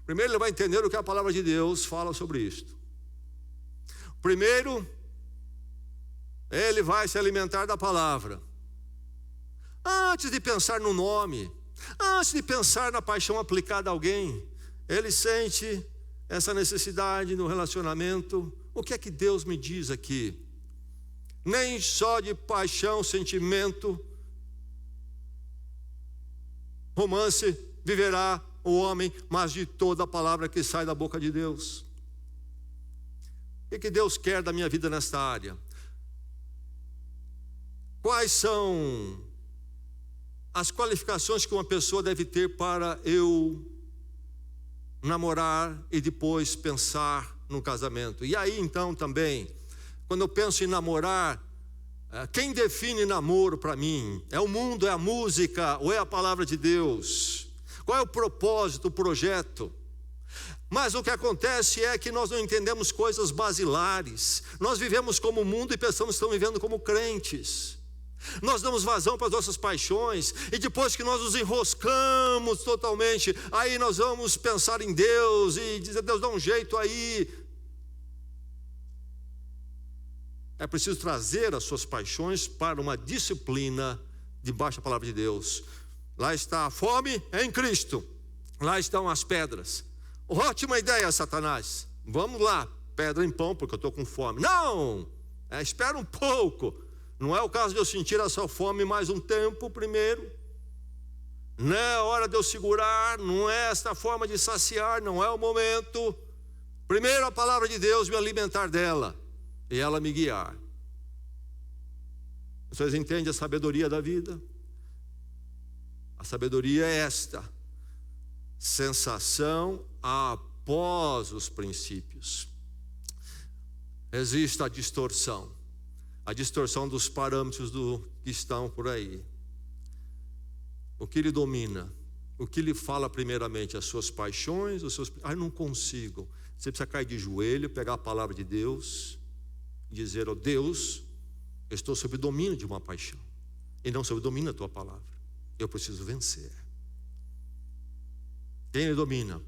Primeiro ele vai entender o que a palavra de Deus fala sobre isto. Primeiro, ele vai se alimentar da palavra. Antes de pensar no nome, antes de pensar na paixão aplicada a alguém, ele sente essa necessidade no relacionamento. O que é que Deus me diz aqui? Nem só de paixão, sentimento, romance viverá o homem, mas de toda a palavra que sai da boca de Deus. O que Deus quer da minha vida nesta área? Quais são as qualificações que uma pessoa deve ter para eu namorar e depois pensar no casamento? E aí então também, quando eu penso em namorar, quem define namoro para mim? É o mundo, é a música ou é a palavra de Deus? Qual é o propósito, o projeto? Mas o que acontece é que nós não entendemos coisas basilares. Nós vivemos como o mundo e pensamos que estamos vivendo como crentes. Nós damos vazão para as nossas paixões, e depois que nós nos enroscamos totalmente, aí nós vamos pensar em Deus e dizer: Deus, dá um jeito aí. É preciso trazer as suas paixões para uma disciplina debaixo da palavra de Deus. Lá está a fome em Cristo, lá estão as pedras. Ótima ideia, Satanás, vamos lá, pedra em pão porque eu estou com fome. Não, espera um pouco. Não é o caso de eu sentir essa fome mais um tempo primeiro. Não é hora de eu segurar, não é esta forma de saciar, não é o momento. Primeiro a palavra de Deus, me alimentar dela e ela me guiar. Vocês entendem a sabedoria da vida? A sabedoria é esta: sensação após os princípios. Existe a distorção dos parâmetros que estão por aí. O que lhe domina? O que lhe fala primeiramente? As suas paixões, os seus... não consigo. Você precisa cair de joelho, pegar a palavra de Deus e dizer: Deus, eu estou sob domínio de uma paixão e não sob domínio da tua palavra. Eu preciso vencer. Quem lhe domina?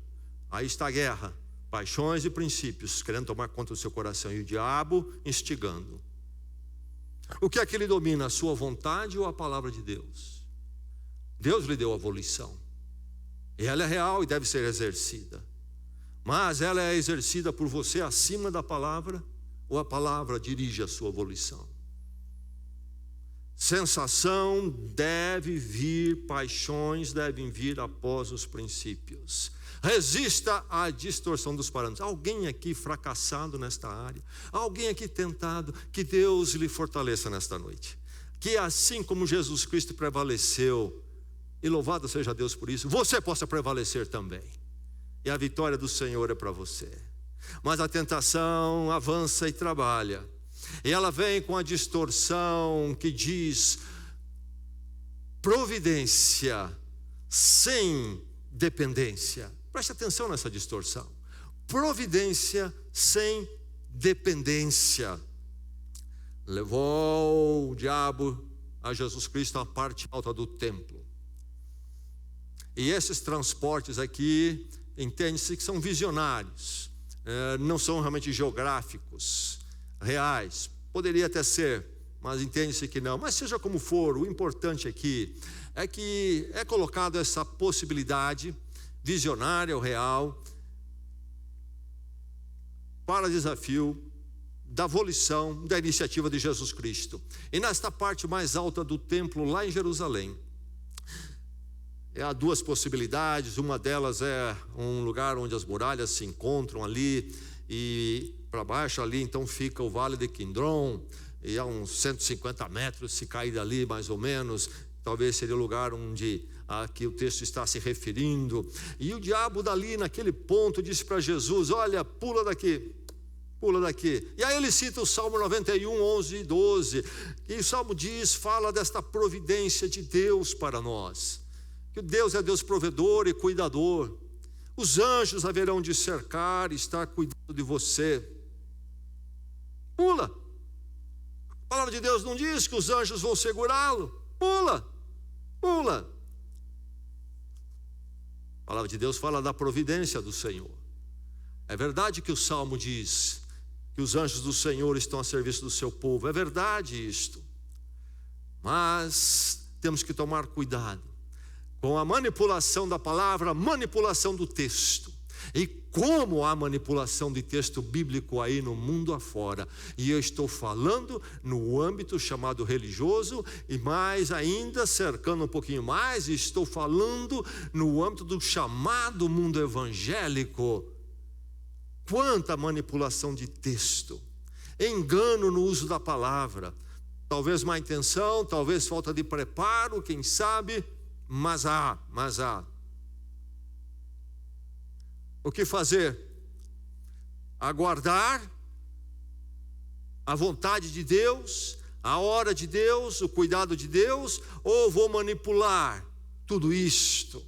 Aí está a guerra, paixões e princípios querendo tomar conta do seu coração, e o diabo instigando. O que é que lhe domina? A sua vontade ou a palavra de Deus? Deus lhe deu a volição, e ela é real e deve ser exercida, mas ela é exercida por você acima da palavra, ou a palavra dirige a sua volição? Sensação deve vir, paixões devem vir após os princípios. Resista à distorção dos parâmetros. Alguém aqui fracassado nesta área? Alguém aqui tentado? Que Deus lhe fortaleça nesta noite. Que assim como Jesus Cristo prevaleceu, e louvado seja Deus por isso, você possa prevalecer também. E a vitória do Senhor é para você. Mas a tentação avança e trabalha. E ela vem com a distorção que diz: providência sem dependência. Preste atenção nessa distorção. providência sem dependência. Levou o diabo a Jesus Cristo à parte alta do templo. E esses transportes aqui, entende-se que são visionários, não são realmente geográficos, reais. Poderia até ser, mas entende-se que não. Mas seja como for, o importante aqui é que é colocada essa possibilidade visionária ou real para desafio da volição, da iniciativa de Jesus Cristo. E nesta parte mais alta do templo, lá em Jerusalém, há duas possibilidades. Uma delas é um lugar onde as muralhas se encontram ali, e para baixo ali então fica o Vale de Quindron, e há uns 150 metros, se cair dali mais ou menos, talvez seria o lugar onde aqui o texto está se referindo. E o diabo dali naquele ponto disse para Jesus: olha, pula daqui. Pula daqui. E aí ele cita o Salmo 91, 11 e 12. E o Salmo fala desta providência de Deus para nós. Que Deus é Deus provedor e cuidador. Os anjos haverão de cercar e estar cuidando de você. Pula. A palavra de Deus não diz que os anjos vão segurá-lo. Pula. Pula. A palavra de Deus fala da providência do Senhor. É verdade que o Salmo diz que os anjos do Senhor estão a serviço do seu povo. É verdade isto. Mas temos que tomar cuidado com a manipulação da palavra, a manipulação do texto. E como há manipulação de texto bíblico aí no mundo afora. E eu estou falando no âmbito chamado religioso, e mais ainda, cercando um pouquinho mais, estou falando no âmbito do chamado mundo evangélico. Quanta manipulação de texto, engano no uso da palavra, talvez má intenção, talvez falta de preparo, quem sabe, mas há. O que fazer? Aguardar a vontade de Deus, a hora de Deus, o cuidado de Deus, ou vou manipular tudo isto?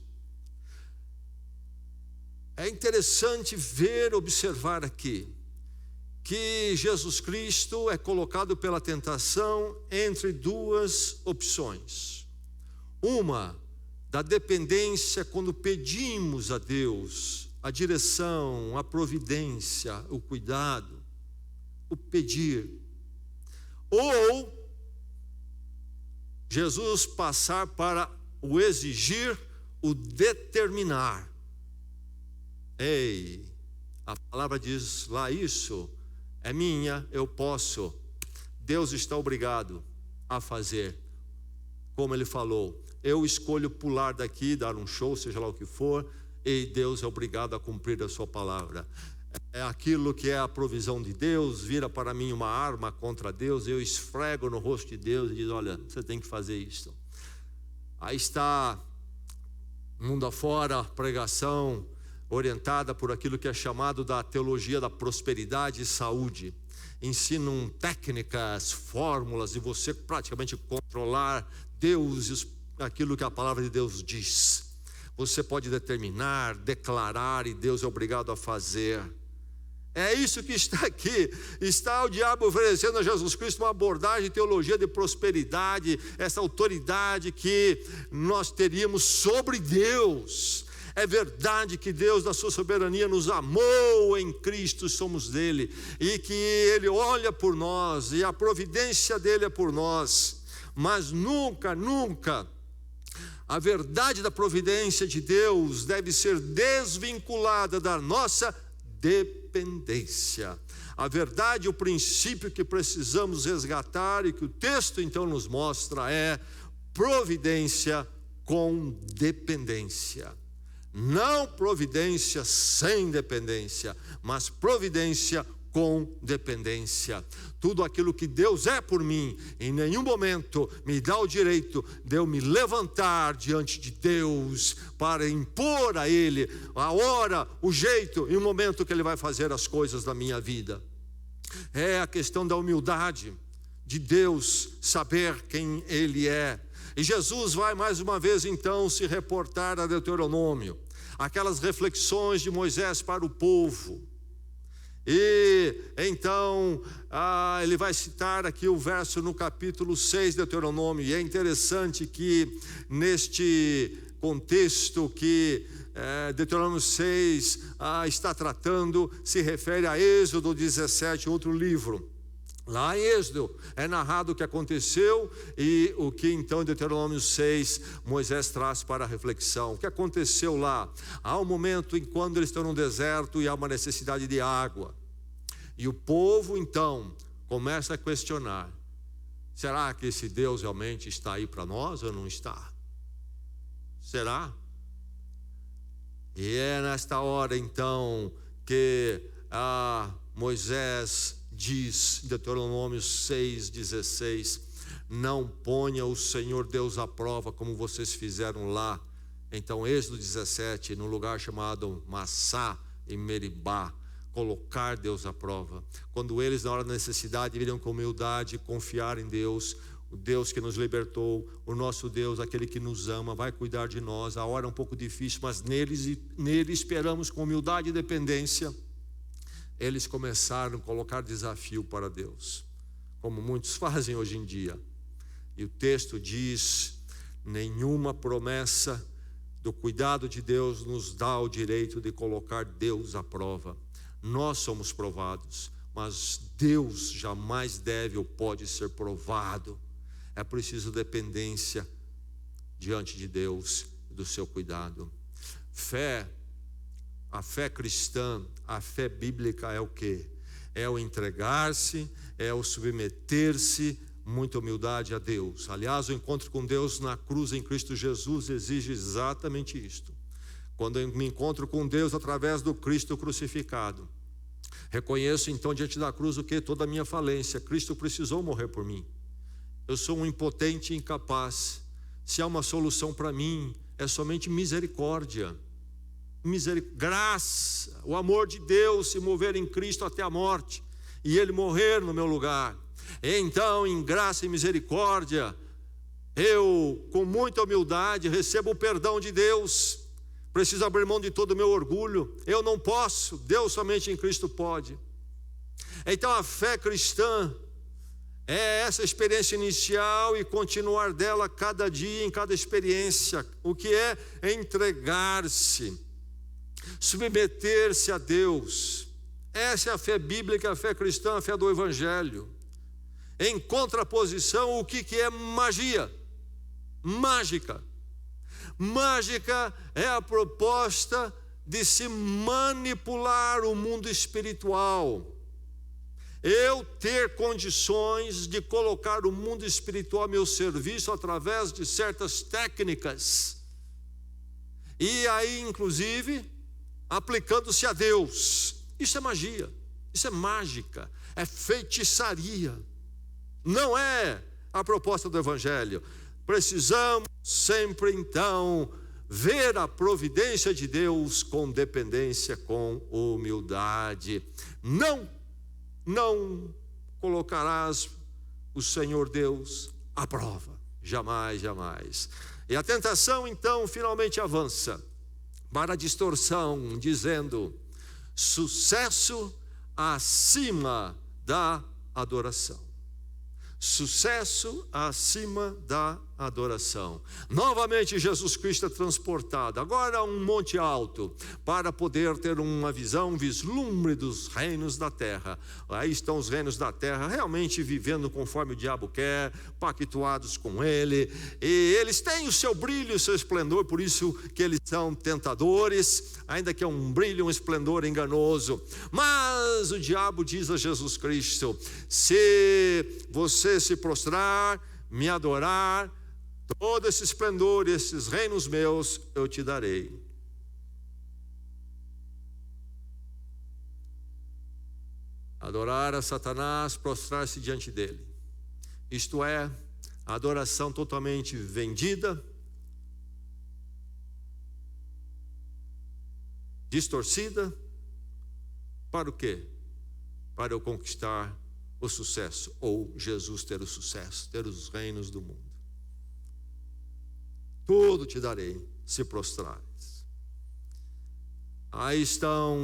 É interessante observar aqui, que Jesus Cristo é colocado pela tentação entre duas opções. Uma, da dependência quando pedimos a Deus a direção, a providência, o cuidado, o pedir. Ou Jesus passar para o exigir, o determinar. Ei, a palavra diz lá isso, é minha, eu posso. Deus está obrigado a fazer, como Ele falou. Eu escolho pular daqui, dar um show, seja lá o que for, e Deus é obrigado a cumprir a sua palavra. É aquilo que é a provisão de Deus, vira para mim uma arma contra Deus, eu esfrego no rosto de Deus e diz: olha, você tem que fazer isso. Aí está, mundo afora, pregação orientada por aquilo que é chamado da teologia da prosperidade e saúde. Ensinam técnicas, fórmulas de você praticamente controlar Deus, aquilo que a palavra de Deus diz. Você pode determinar, declarar, e Deus é obrigado a fazer. É isso que está aqui. Está o diabo oferecendo a Jesus Cristo uma abordagem de teologia de prosperidade, essa autoridade que nós teríamos sobre Deus. É verdade que Deus, na sua soberania, nos amou em Cristo, somos dele, e que Ele olha por nós, e a providência dele é por nós. Mas nunca a verdade da providência de Deus deve ser desvinculada da nossa dependência. A verdade, o princípio que precisamos resgatar e que o texto então nos mostra é providência com dependência. Não providência sem dependência, mas providência com dependência. Tudo aquilo que Deus é por mim, em nenhum momento me dá o direito de eu me levantar diante de Deus para impor a Ele a hora, o jeito e o momento que Ele vai fazer as coisas da minha vida. É a questão da humildade de Deus, saber quem Ele é. E Jesus vai mais uma vez então se reportar a Deuteronômio, aquelas reflexões de Moisés para o povo. E então ele vai citar aqui o verso no capítulo 6 de Deuteronômio. E é interessante que neste contexto que Deuteronômio 6 está tratando, se refere a Êxodo 17, outro livro. Lá em Êxodo é narrado o que aconteceu e o que então em Deuteronômio 6 Moisés traz para a reflexão. O que aconteceu lá? Há um momento em quando eles estão no deserto e há uma necessidade de água. E o povo então começa a questionar: será que esse Deus realmente está aí para nós ou não está? Será? E é nesta hora então que Moisés diz, Deuteronômio 6,16: não ponha o Senhor Deus à prova como vocês fizeram lá. Então Êxodo 17, no lugar chamado Massá e Meribá, colocar Deus à prova. Quando eles na hora da necessidade viriam com humildade confiar em Deus, o Deus que nos libertou, o nosso Deus, aquele que nos ama, vai cuidar de nós. A hora é um pouco difícil, mas nele esperamos com humildade e dependência. Eles começaram a colocar desafio para Deus, como muitos fazem hoje em dia. E o texto diz: nenhuma promessa do cuidado de Deus nos dá o direito de colocar Deus à prova. Nós somos provados, mas Deus jamais deve ou pode ser provado. É preciso dependência diante de Deus e do seu cuidado. A fé cristã, a fé bíblica é o quê? É o entregar-se, é o submeter-se, muita humildade a Deus. Aliás, o encontro com Deus na cruz em Cristo Jesus exige exatamente isto. Quando eu me encontro com Deus através do Cristo crucificado, reconheço então diante da cruz o que? Toda a minha falência. Cristo precisou morrer por mim. Eu sou um impotente e incapaz. Se há uma solução para mim, é somente misericórdia. Graça, o amor de Deus se mover em Cristo até a morte e Ele morrer no meu lugar. Então, em graça e misericórdia, eu com muita humildade recebo o perdão de Deus. Preciso abrir mão de todo o meu orgulho. Eu não posso, Deus somente em Cristo pode. Então a fé cristã é essa experiência inicial e continuar dela cada dia, em cada experiência. O que é entregar-se, submeter-se a Deus. Essa é a fé bíblica, a fé cristã, a fé do Evangelho. Em contraposição, o que é magia? Mágica. Mágica é a proposta de se manipular o mundo espiritual. Eu ter condições de colocar o mundo espiritual a meu serviço através de certas técnicas. E aí, inclusive, aplicando-se a Deus. Isso é magia, isso é mágica, é feitiçaria. Não é a proposta do Evangelho. Precisamos sempre então ver a providência de Deus com dependência, com humildade. Não colocarás o Senhor Deus à prova, jamais, jamais. E a tentação então finalmente avança para a distorção, dizendo: sucesso acima da adoração. Sucesso acima da adoração. Novamente Jesus Cristo é transportado, agora a um monte alto, para poder ter uma visão, um vislumbre dos reinos da terra. Aí estão os reinos da terra realmente vivendo conforme o diabo quer, pactuados com ele, e eles têm o seu brilho, o seu esplendor, por isso que eles são tentadores, ainda que é um brilho, um esplendor enganoso. Mas o diabo diz a Jesus Cristo: se você se prostrar, me adorar, todo esse esplendor, esses reinos meus, eu te darei. Adorar a Satanás, prostrar-se diante dele. Isto é, a adoração totalmente vendida, distorcida, para o quê? Para eu conquistar o sucesso, ou Jesus ter o sucesso, ter os reinos do mundo. Tudo te darei, se prostrares. Aí estão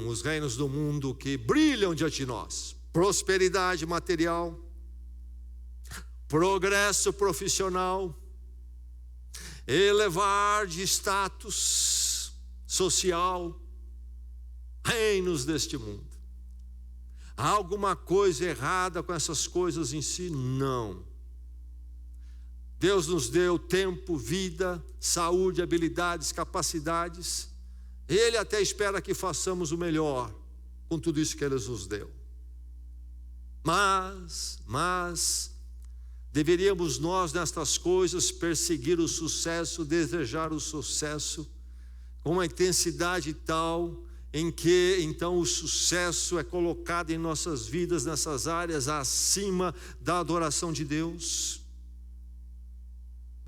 os reinos do mundo que brilham diante de nós: prosperidade material, progresso profissional, elevar de status social, reinos deste mundo. Há alguma coisa errada com essas coisas em si? Não. Deus nos deu tempo, vida, saúde, habilidades, capacidades. Ele até espera que façamos o melhor com tudo isso que Ele nos deu. Mas deveríamos nós nestas coisas perseguir o sucesso, desejar o sucesso com uma intensidade tal em que então o sucesso é colocado em nossas vidas nessas áreas acima da adoração de Deus.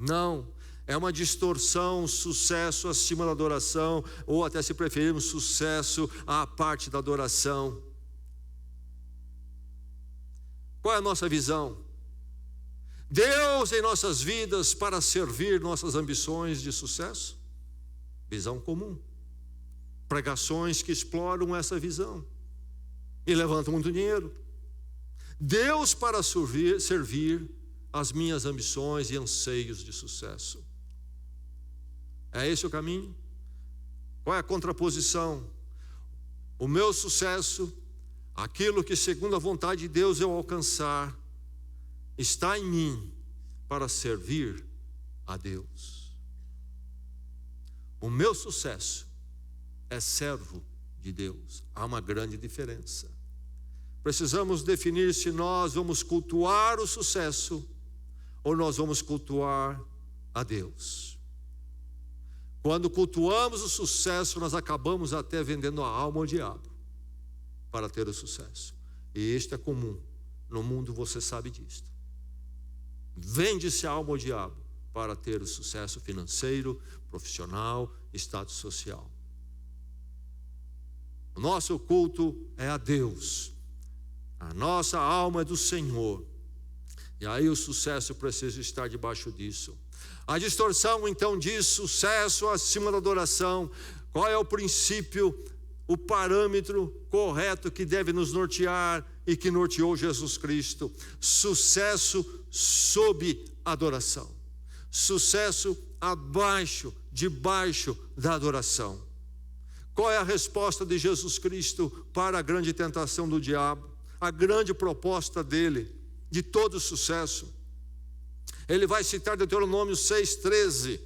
Não, é uma distorção, sucesso acima da adoração, ou até, se preferirmos, sucesso à parte da adoração. Qual é a nossa visão? Deus em nossas vidas para servir nossas ambições de sucesso? Visão comum. Pregações que exploram essa visão e levantam muito dinheiro. Deus para servir as minhas ambições e anseios de sucesso. É esse o caminho? Qual é a contraposição? O meu sucesso, aquilo que segundo a vontade de Deus eu alcançar, está em mim para servir a Deus. O meu sucesso é servo de Deus. Há uma grande diferença. Precisamos definir se nós vamos cultuar o sucesso ou nós vamos cultuar a Deus. Quando cultuamos o sucesso, nós acabamos até vendendo a alma ao diabo para ter o sucesso. E isto é comum. No mundo você sabe disto. Vende-se a alma ao diabo para ter o sucesso financeiro, profissional, status social. O nosso culto é a Deus. A nossa alma é do Senhor. E aí o sucesso precisa estar debaixo disso. A distorção então diz sucesso acima da adoração. Qual é o princípio, o parâmetro correto que deve nos nortear e que norteou Jesus Cristo? Sucesso sob adoração. Sucesso debaixo da adoração. Qual é a resposta de Jesus Cristo para a grande tentação do diabo? A grande proposta dele, de todo sucesso. Ele vai citar Deuteronômio 6,13.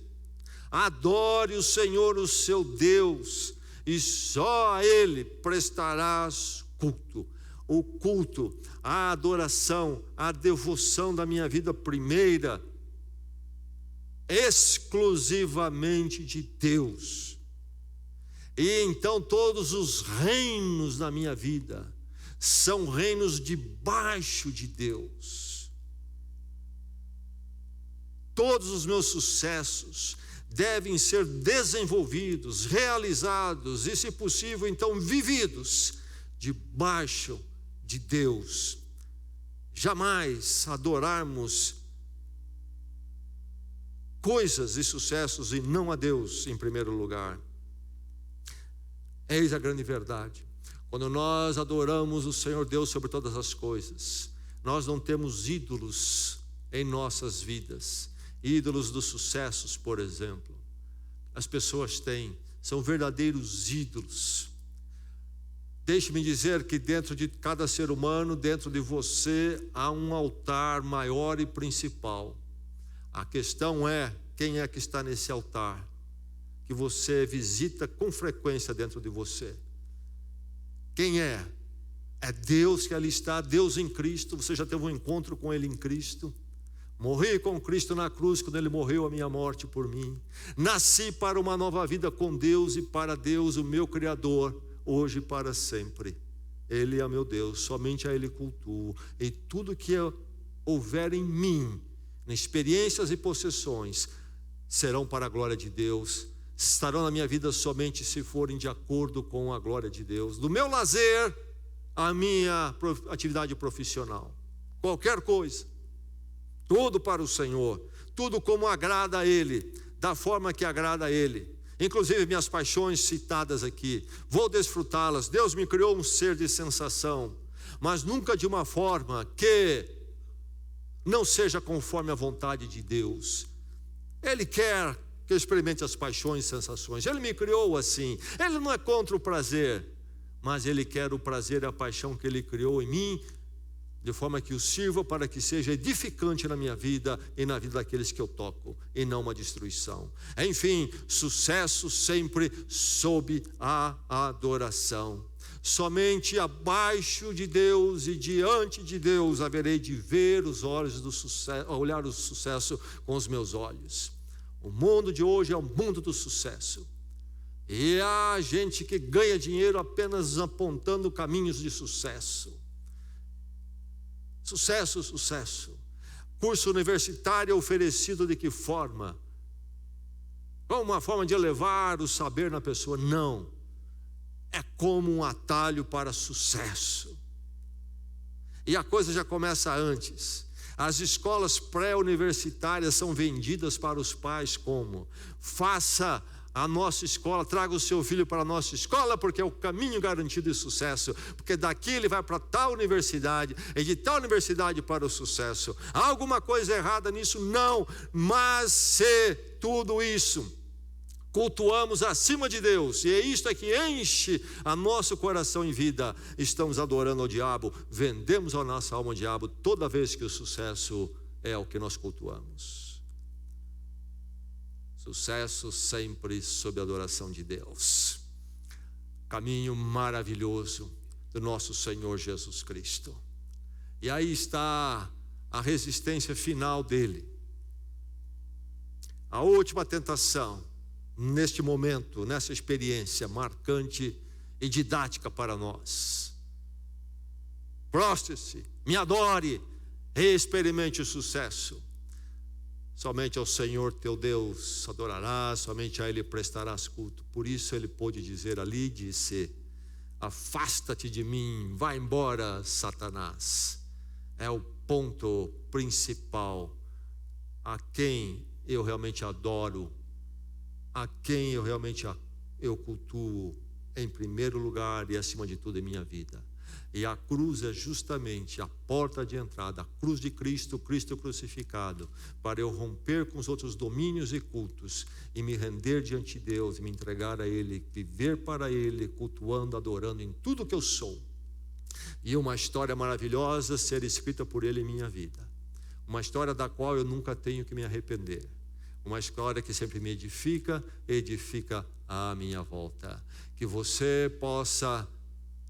Adore o Senhor, o seu Deus, e só a Ele prestarás culto. O culto, a adoração, a devoção da minha vida primeira, exclusivamente de Deus. E então todos os reinos da minha vida são reinos debaixo de Deus. Todos os meus sucessos devem ser desenvolvidos, realizados e, se possível, então vividos debaixo de Deus. Jamais adorarmos coisas e sucessos e não a Deus em primeiro lugar. Eis a grande verdade. Quando nós adoramos o Senhor Deus sobre todas as coisas, nós não temos ídolos em nossas vidas. Ídolos dos sucessos, por exemplo. As pessoas têm, são verdadeiros ídolos. Deixe-me dizer que dentro de cada ser humano, dentro de você, há um altar maior e principal. A questão é, quem é que está nesse altar? Que você visita com frequência dentro de você. Quem é? É Deus que ali está, Deus em Cristo. Você já teve um encontro com Ele em Cristo. Morri com Cristo na cruz quando Ele morreu a minha morte por mim. Nasci para uma nova vida com Deus e para Deus, o meu Criador, hoje e para sempre. Ele é meu Deus, somente a Ele cultuo. E tudo que houver em mim, em experiências e possessões, serão para a glória de Deus. Estarão na minha vida somente se forem de acordo com a glória de Deus. Do meu lazer, a minha atividade profissional. Qualquer coisa. Tudo para o Senhor. Tudo como agrada a Ele. Da forma que agrada a Ele. inclusive minhas paixões citadas aqui, vou desfrutá-las. Deus me criou um ser de sensação, mas nunca de uma forma que não seja conforme a vontade de Deus. Ele quer que eu experimente as paixões e sensações. Ele me criou assim. Ele não é contra o prazer, mas Ele quer o prazer e a paixão que Ele criou em mim, de forma que o sirva para que seja edificante na minha vida e na vida daqueles que eu toco, e não uma destruição. Enfim, sucesso sempre sob a adoração. Somente abaixo de Deus e diante de Deus haverei de ver os olhos do sucesso, olhar o sucesso com os meus olhos. O mundo de hoje é o mundo do sucesso. E há gente que ganha dinheiro apenas apontando caminhos de sucesso. Sucesso, sucesso. Curso universitário oferecido de que forma? Como uma forma de elevar o saber na pessoa? Não. É como um atalho para sucesso. E a coisa já começa antes. As escolas pré-universitárias são vendidas para os pais como: faça a nossa escola, traga o seu filho para a nossa escola, porque é o caminho garantido de sucesso, porque daqui ele vai para tal universidade, e de tal universidade para o sucesso. Há alguma coisa errada nisso? Não, mas se tudo isso cultuamos acima de Deus, e é isto é que enche a nosso coração em vida, estamos adorando ao diabo, vendemos a nossa alma ao diabo toda vez que o sucesso é o que nós cultuamos. Sucesso sempre sob a adoração de Deus. Caminho maravilhoso do nosso Senhor Jesus Cristo. E aí está a resistência final dele. A última tentação, neste momento, nessa experiência marcante e didática para nós. Prostre-se, me adore, experimente o sucesso. Somente ao Senhor teu Deus adorarás, somente a Ele prestarás culto. Por isso Ele pôde dizer ali, disse: afasta-te de mim, vai embora, Satanás. É o ponto principal. A quem eu realmente adoro, a quem eu realmente eu cultuo em primeiro lugar e acima de tudo em minha vida. E a cruz é justamente a porta de entrada, a cruz de Cristo, Cristo crucificado, para eu romper com os outros domínios e cultos e me render diante de Deus, e me entregar a Ele, viver para Ele, cultuando, adorando em tudo que eu sou. E uma história maravilhosa ser escrita por Ele em minha vida. Uma história da qual eu nunca tenho que me arrepender. Uma história que sempre me edifica à minha volta. Que você possa,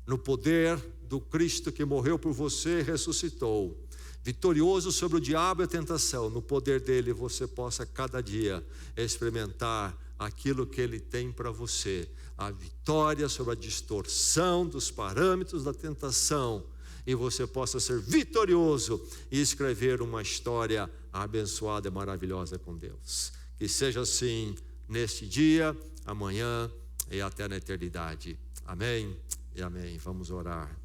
no poder do Cristo que morreu por você e ressuscitou, vitorioso sobre o diabo e a tentação, no poder dele você possa cada dia experimentar aquilo que ele tem para você, a vitória sobre a distorção dos parâmetros da tentação, e você possa ser vitorioso e escrever uma história abençoada e maravilhosa com Deus. Que seja assim neste dia, amanhã e até na eternidade. Amém e amém. Vamos orar.